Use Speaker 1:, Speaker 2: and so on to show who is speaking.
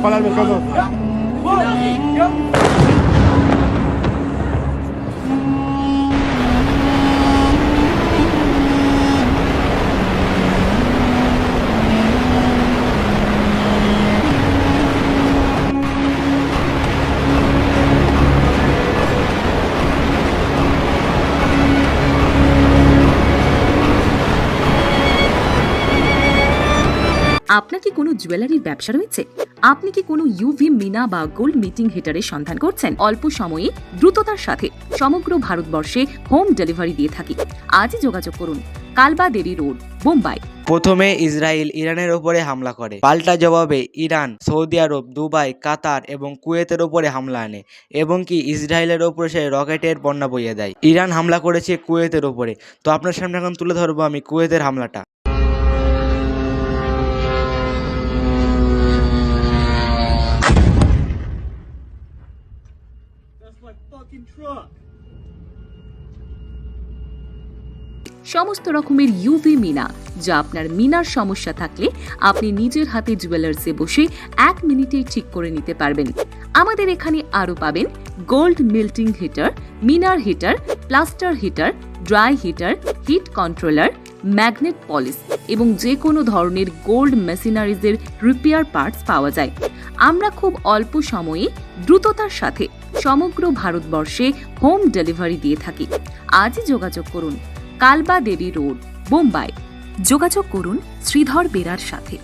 Speaker 1: পালাবে কেন?
Speaker 2: আপনার কি কোনো জুয়েলারির ব্যবসা রয়েছে? আপনি কি কোনো ইউভি মিনা বা গোল্ড মিটিং হিটারের সন্ধান করছেন? অল্প সময়ে দ্রুততার সাথে সমগ্র ভারতবর্ষে হোম ডেলিভারি দিয়ে থাকি। আজই যোগাযোগ করুন কালবা দেবী রোড, মুম্বাই।
Speaker 3: প্রথমে ইসরায়েল ইরানের ওপরে হামলা করে, পাল্টা জবাবে ইরান সৌদি আরব, দুবাই, কাতার এবং কুয়েতের ওপরে হামলা আনে এবং কি ইসরায়েলের ওপরে সে রকেটের বন্যা বইয়ে দেয়। ইরান হামলা করেছে কুয়েতের ওপরে। তো আপনার সামনে এখন তুলে ধরবো আমি কুয়েতের হামলাটা।
Speaker 2: সমস্ত রকমের ইউভি মিনা, যা আপনার মিনার সমস্যা থাকলে আপনি নিজের হাতে জুয়েলার্সে বসে 1 মিনিটেই ঠিক করে নিতে পারবেন। আমাদের এখানে আরও পাবেন গোল্ড মিল্টিং হিটার, মিনার heater, plaster heater, dry heater, heat controller, magnet polish এবং যে কোনো ধরনের গোল্ড মেশিনারিজের রিপেয়ার পার্টস পাওয়া যায়। আমরা খুব অল্প সময়ে দ্রুততার সাথে সমগ্র ভারতবর্ষে হোম ডেলিভারি দিয়ে থাকি। আজই যোগাযোগ করুন কালবা দেবী রোড, মুম্বাই। যোগাযোগ করুন শ্রীধর বেরার সাথে।